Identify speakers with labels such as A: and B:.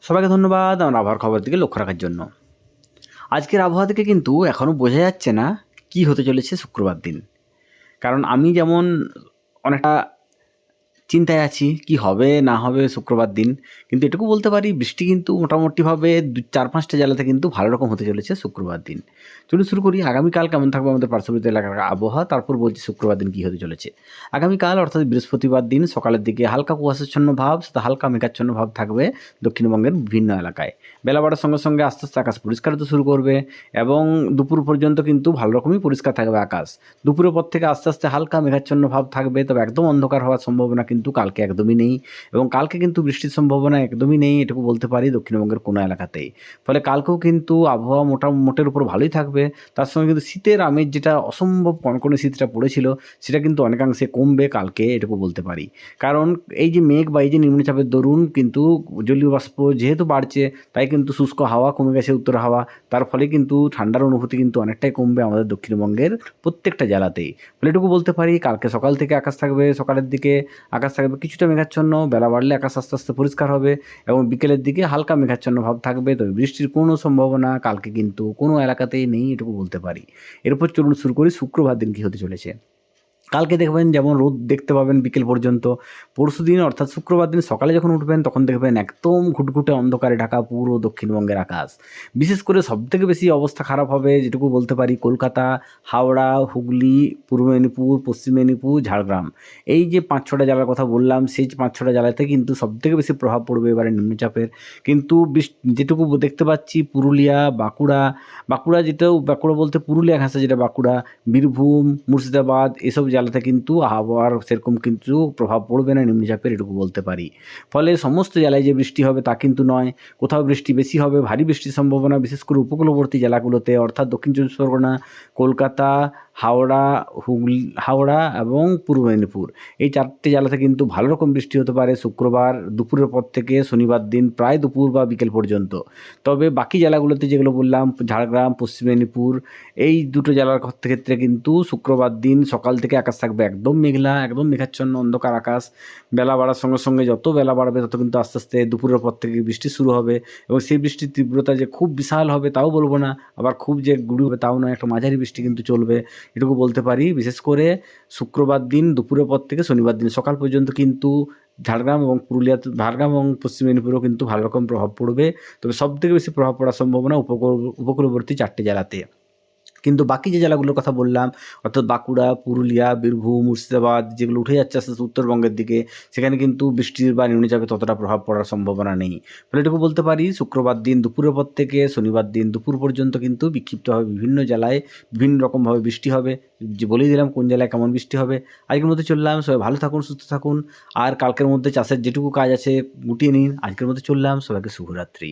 A: সবাইকে ধন্যবাদ আমার আবহাওয়ার খবর দিকে লক্ষ্য রাখার জন্য। আজকের আবহাওয়া থেকে কিন্তু এখনও বোঝা যাচ্ছে না কি হতে চলেছে শুক্রবার দিন। কারণ আমি যেমন অনেকটা চিন্তায় আছি কি হবে না হবে শুক্রবার দিন। কিন্তু এটুকু বলতে পারি বৃষ্টি কিন্তু মোটামুটিভাবে ৪-৫টা জেলাতে কিন্তু ভালো রকম হতে চলেছে শুক্রবার দিন। চলুন শুরু করি আগামীকাল কেমন থাকবে আমাদের পার্শ্ববর্তী এলাকার আবহাওয়া, তারপর বলছি শুক্রবার দিন কী হতে চলেছে। আগামীকাল অর্থাৎ বৃহস্পতিবার দিন সকালের দিকে হালকা কুয়াশাচ্ছন্ন ভাব, সাথে হালকা মেঘাচ্ছন্ন ভাব থাকবে দক্ষিণবঙ্গের বিভিন্ন এলাকায়। বেলা বাড়ার সঙ্গে সঙ্গে আস্তে আস্তে আকাশ পরিষ্কার হতে শুরু করবে এবং দুপুর পর্যন্ত কিন্তু ভালো রকমই পরিষ্কার থাকবে আকাশ। দুপুরের পর থেকে আস্তে আস্তে হালকা মেঘাচ্ছন্ন ভাব থাকবে, তবে একদম অন্ধকার হওয়ার সম্ভাবনা কিন্তু কালকে একদমই নেই এবং কালকে কিন্তু বৃষ্টির সম্ভাবনা একদমই নেই, এটুকু বলতে পারি দক্ষিণবঙ্গের কোনো এলাকাতেই। ফলে কালকেও কিন্তু আবহাওয়া মোটের উপর ভালোই থাকবে। তার সঙ্গে কিন্তু শীতের আমেজ, যেটা অসম্ভব কনকনে শীতটা পড়েছিল, সেটা কিন্তু অনেকাংশে কমবে কালকে, এটুকু বলতে পারি। কারণ এই যে মেঘ বা এই যে নিম্নচাপের দরুন কিন্তু জলীয় বাষ্প যেহেতু বাড়ছে, তাই কিন্তু শুষ্ক হাওয়া কমে গেছে, উত্তর হাওয়া। তার ফলে কিন্তু ঠান্ডার অনুভূতি কিন্তু অনেকটাই কমবে আমাদের দক্ষিণবঙ্গের প্রত্যেকটা জেলাতেই। ফলে এটুকু বলতে পারি কালকে সকাল থেকে আকাশ থাকবে, সকালের দিকে আকাশ থাকবে কিছুটা মেঘাচ্ছন্ন, বেলা বাড়লে আকাশ আস্তে আস্তে পরিষ্কার হবে এবং বিকেলের দিকে হালকা মেঘাচ্ছন্ন ভাব থাকবে। তবে বৃষ্টির কোনো সম্ভাবনা কালকে কিন্তু কোনো এলাকাতেই নেই, এটুকু বলতে পারি। এরপর চলুন শুরু করি শুক্রবার দিন কী হতে চলেছে। কালকে দেখবেন যেমন রোদ দেখতে পাবেন বিকেল পর্যন্ত। পরশুদিন অর্থাৎ শুক্রবার দিন সকালে যখন উঠবেন তখন দেখবেন একদম ঘুটঘুটে অন্ধকারে ঢাকা পুরো দক্ষিণবঙ্গের আকাশ। বিশেষ করে সবথেকে বেশি অবস্থা খারাপ হবে যেটুকু বলতে পারি কলকাতা, হাওড়া, হুগলি, পূর্ব মেদিনীপুর, পশ্চিম মেদিনীপুর, ঝাড়গ্রাম। এই যে ৫-৬টা জেলার কথা বললাম, সেই ৫-৬টা জেলাতে কিন্তু সবথেকে বেশি প্রভাব পড়বে এবারে নিম্নচাপের। কিন্তু যেটুকু দেখতে পাচ্ছি পুরুলিয়া, বাঁকুড়া যেটাও বাঁকুড়া বলতে পুরুলিয়া ঘেঁষা যেটা বাঁকুড়া, বীরভূম, মুর্শিদাবাদ এসব জেলাতে কিন্তু আবহাওয়ার সেরকম কিন্তু প্রভাব পড়বে না নিম্নচাপের, এটুকু বলতে পারি। ফলে সমস্ত জেলায় যে বৃষ্টি হবে তা কিন্তু নয়। কোথাও বৃষ্টি বেশি হবে, ভারী বৃষ্টির সম্ভাবনা বিশেষ করে উপকূলবর্তী জেলাগুলোতে অর্থাৎ দক্ষিণ চব্বিশ পরগনা, কলকাতা, হাওড়া এবং পূর্ব মেদিনীপুর। এই 4টে জেলাতে কিন্তু ভালো রকম বৃষ্টি হতে পারে শুক্রবার দুপুরের পর থেকে শনিবার দিন প্রায় দুপুর বা বিকেল পর্যন্ত। তবে বাকি জেলাগুলোতে যেগুলো বললাম ঝাড়গ্রাম, পশ্চিম মেদিনীপুর, এই দুটো জেলার ক্ষেত্রে কিন্তু শুক্রবার দিন সকাল থেকে আকাশ থাকবে একদম মেঘলা, একদম মেঘাচ্ছন্ন অন্ধকার আকাশ। বেলা বাড়ার সঙ্গে সঙ্গে যত বেলা বাড়বে তত কিন্তু আস্তে আস্তে দুপুরের পর থেকে বৃষ্টি শুরু হবে এবং সেই বৃষ্টির তীব্রতা যে খুব বিশাল হবে তাও বলবো না, আবার খুব যে গুঁড়ি হবে তাও নয়, একটা মাঝারি বৃষ্টি কিন্তু চলবে, এটুকু বলতে পারি। বিশেষ করে শুক্রবার দিন দুপুরের পর থেকে শনিবার দিন সকাল পর্যন্ত কিন্তু ঝাড়গ্রাম এবং পশ্চিম মেদিনীপুরেও কিন্তু ভালো রকম প্রভাব পড়বে। তবে সবথেকে বেশি প্রভাব পড়ার সম্ভাবনা উপকূলবর্তী 4টে জেলাতে। কিন্তু বাকি যে জেলাগুলোর কথা বললাম অর্থাৎ বাঁকুড়া, পুরুলিয়া, বীরভূম, মুর্শিদাবাদ যেগুলো উঠে যাচ্ছে আস্তে আস্তে উত্তরবঙ্গের দিকে, সেখানে কিন্তু বৃষ্টির বা নিম্নচাপে ততটা প্রভাব পড়ার সম্ভাবনা নেই। ফলে এটুকু বলতে পারি শুক্রবার দিন দুপুরের পর থেকে শনিবার দিন দুপুর পর্যন্ত কিন্তু বিক্ষিপ্তভাবে বিভিন্ন জেলায় বিভিন্ন রকমভাবে বৃষ্টি হবে। যে বলেই দিলাম কোন জেলায় কেমন বৃষ্টি হবে। আজকের মধ্যে চললাম, সবাই ভালো থাকুন, সুস্থ থাকুন আর কালকের মধ্যে চাষের যেটুকু কাজ আছে গুটিয়ে নিন। আজকের মধ্যে চললাম, সবাইকে শুভরাত্রি।